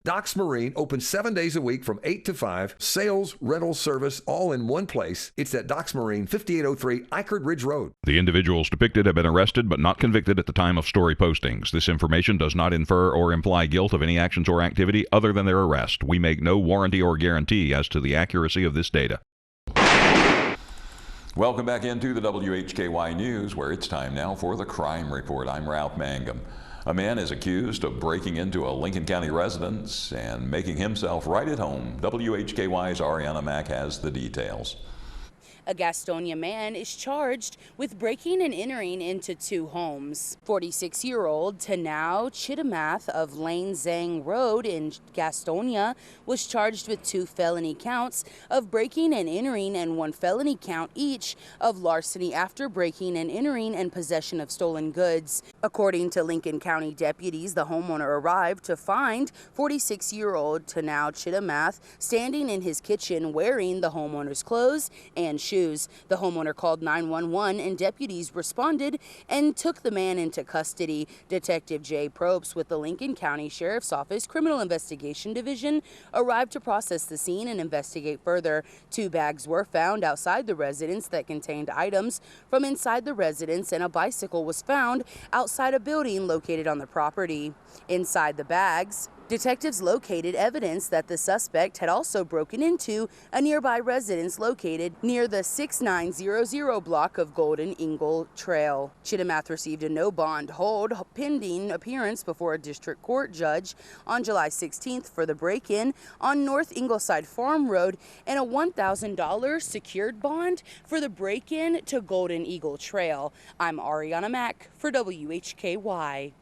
Docks Marine opens 7 days a week from 8 to 5. Sales, rental, service, all in one place. It's at Docks Marine, 5803 Eichard Ridge Road. The individuals depicted have been arrested but not convicted at the time of story postings. This information does not infer or imply guilt of any actions or activity other than their arrest. We make no warranty or guarantee as to the accuracy of this data. Welcome back into the WHKY News, where it's time now for the Crime Report. I'm Ralph Mangum. A man is accused of breaking into a Lincoln County residence and making himself right at home. WHKY's Arianna Mack has the details. A Gastonia man is charged with breaking and entering into 2 homes. 46-year-old Tanao Chitamath of Lane Zhang Road in Gastonia was charged with 2 felony counts of breaking and entering and 1 felony count each of larceny after breaking and entering and possession of stolen goods. According to Lincoln County deputies, the homeowner arrived to find 46-year-old Tanao Chitamath standing in his kitchen wearing the homeowner's clothes and shoes. The homeowner called 911 and deputies responded and took the man into custody. Detective Jay Probst with the Lincoln County Sheriff's Office Criminal Investigation Division arrived to process the scene and investigate further. 2 bags were found outside the residence that contained items from inside the residence, and a bicycle was found outside a building located on the property. Inside the bags, detectives located evidence that the suspect had also broken into a nearby residence located near the 6900 block of Golden Eagle Trail. Chitamath received a no bond hold pending appearance before a district court judge on July 16th for the break-in on North Ingleside Farm Road and a $1,000 secured bond for the break-in to Golden Eagle Trail. I'm Arianna Mack for WHKY.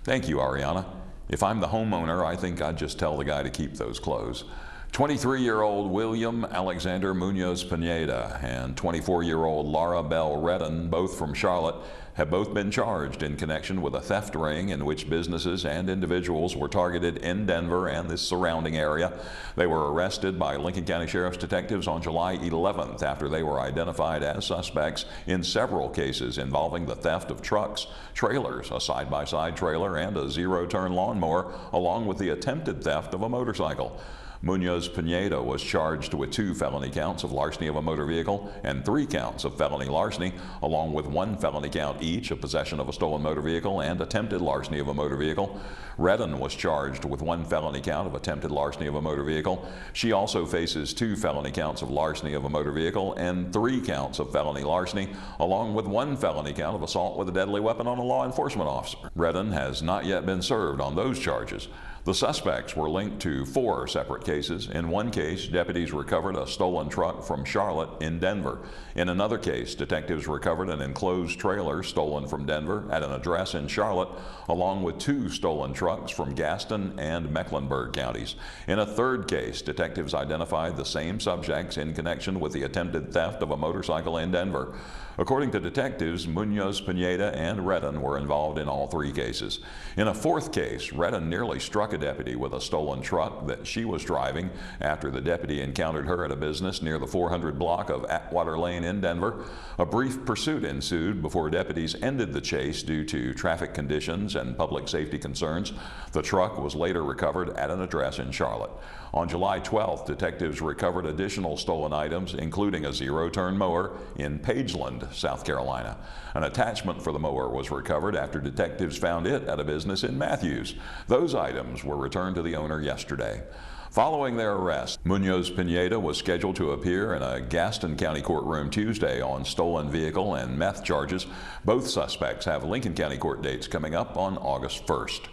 Thank you, Arianna. If I'm the homeowner, I think I'd just tell the guy to keep those clothes. 23-year-old William Alexander Munoz Pineda and 24-year-old Laura Bell Redden, both from Charlotte, have both been charged in connection with a theft ring in which businesses and individuals were targeted in Denver and the surrounding area. They were arrested by Lincoln County Sheriff's detectives on July 11th after they were identified as suspects in several cases involving the theft of trucks, trailers, a side-by-side trailer, and a zero-turn lawnmower, along with the attempted theft of a motorcycle. Munoz Pineda was charged with 2 felony counts of larceny of a motor vehicle and 3 counts of felony larceny, along with 1 felony count each of possession of a stolen motor vehicle and attempted larceny of a motor vehicle. Redden was charged with 1 felony count of attempted larceny of a motor vehicle. She also faces 2 felony counts of larceny of a motor vehicle and 3 counts of felony larceny, along with 1 felony count of assault with a deadly weapon on a law enforcement officer. Redden has not yet been served on those charges. The suspects were linked to 4 separate cases. In one case, deputies recovered a stolen truck from Charlotte in Denver. In another case, detectives recovered an enclosed trailer stolen from Denver at an address in Charlotte, along with 2 stolen trucks from Gaston and Mecklenburg counties. In a third case, detectives identified the same subjects in connection with the attempted theft of a motorcycle in Denver. According to detectives, Munoz, Pineda, and Redden were involved in all 3 cases. In a fourth case, Redden nearly struck a deputy with a stolen truck that she was driving after the deputy encountered her at a business near the 400 block of Atwater Lane in Denver. A brief pursuit ensued before deputies ended the chase due to traffic conditions and public safety concerns. The truck was later recovered at an address in Charlotte. On July 12th, detectives recovered additional stolen items, including a zero-turn mower in Pageland, South Carolina. An attachment for the mower was recovered after detectives found it at a business in Matthews. Those items were returned to the owner yesterday. Following their arrest, Munoz Pineda was scheduled to appear in a Gaston County courtroom Tuesday on stolen vehicle and meth charges. Both suspects have Lincoln County court dates coming up on August 1st.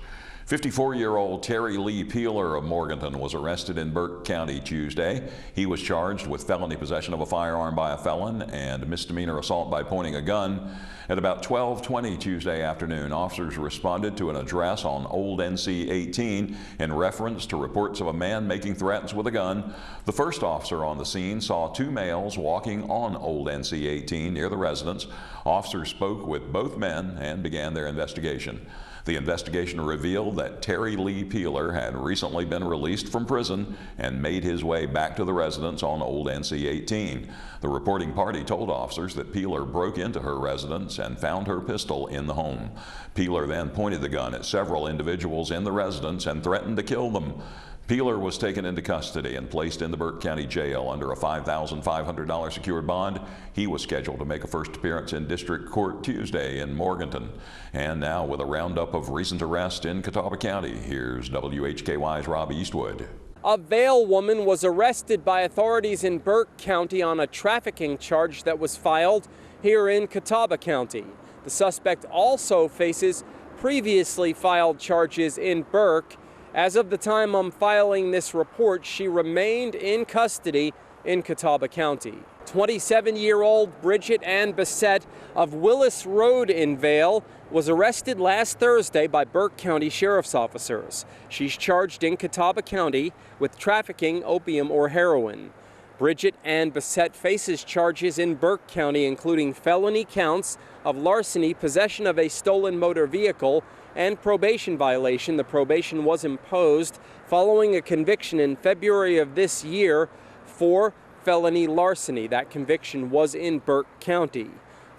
54-year-old Terry Lee Peeler of Morganton was arrested in Burke County Tuesday. He was charged with felony possession of a firearm by a felon and misdemeanor assault by pointing a gun. At about 12:20 Tuesday afternoon, officers responded to an address on Old N.C. 18 in reference to reports of a man making threats with a gun. The first officer on the scene saw 2 males walking on Old N.C. 18 near the residence. Officers spoke with both men and began their investigation. The investigation revealed that Terry Lee Peeler had recently been released from prison and made his way back to the residence on Old N.C. 18. The reporting party told officers that Peeler broke into her residence and found her pistol in the home. Peeler then pointed the gun at several individuals in the residence and threatened to kill them. Peeler was taken into custody and placed in the Burke County Jail under a $5,500 secured bond. He was scheduled to make a first appearance in District Court Tuesday in Morganton. And now, with a roundup of recent arrests in Catawba County, here's WHKY's Rob Eastwood. A Vail woman was arrested by authorities in Burke County on a trafficking charge that was filed here in Catawba County. The suspect also faces previously filed charges in Burke. As of the time I'm filing this report, she remained in custody in Catawba County. 27-year-old Bridget Ann Bissett of Willis Road in Vail was arrested last Thursday by Burke County Sheriff's officers. She's charged in Catawba County with trafficking opium or heroin. Bridget Ann Bissett faces charges in Burke County, including felony counts of larceny, possession of a stolen motor vehicle, and probation violation. The probation was imposed following a conviction in February of this year for felony larceny. That conviction was in Burke County.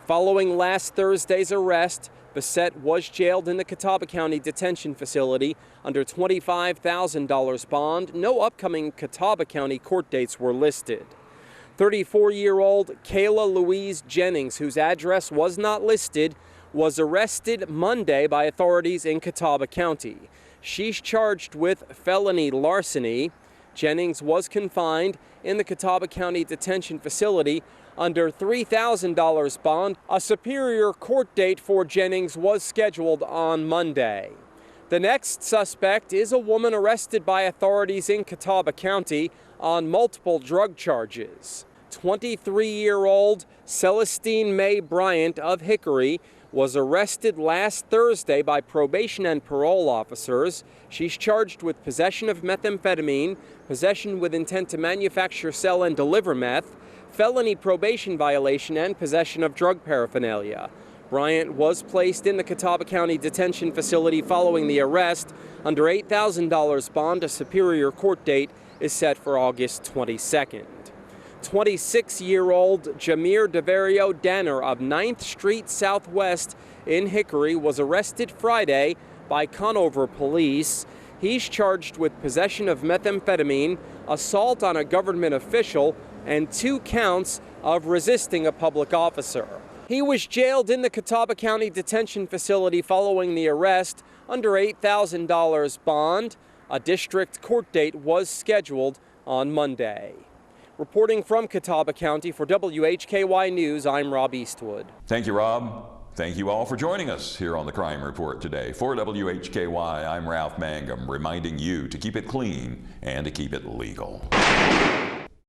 Following last Thursday's arrest, Bissett was jailed in the Catawba County Detention Facility under $25,000 bond. No upcoming Catawba County court dates were listed. 34-year-old Kayla Louise Jennings, whose address was not listed, was arrested Monday by authorities in Catawba County. She's charged with felony larceny. Jennings was confined in the Catawba County Detention Facility under $3,000 bond. A superior court date for Jennings was scheduled on Monday. The next suspect is a woman arrested by authorities in Catawba County on multiple drug charges. 23-year-old Celestine Mae Bryant of Hickory was arrested last Thursday by probation and parole officers. She's charged with possession of methamphetamine, possession with intent to manufacture, sell, and deliver meth, felony probation violation, and possession of drug paraphernalia. Bryant was placed in the Catawba County Detention Facility following the arrest under $8,000 bond. A superior court date is set for August 22nd. 26-year-old Jameer DeVario Danner of 9th Street Southwest in Hickory was arrested Friday by Conover police. He's charged with possession of methamphetamine, assault on a government official, and 2 counts of resisting a public officer. He was jailed in the Catawba County Detention Facility following the arrest under $8,000 bond. A district court date was scheduled on Monday. Reporting from Catawba County for WHKY News, I'm Rob Eastwood. Thank you, Rob. Thank you all for joining us here on the Crime Report today. For WHKY, I'm Ralph Mangum, reminding you to keep it clean and to keep it legal.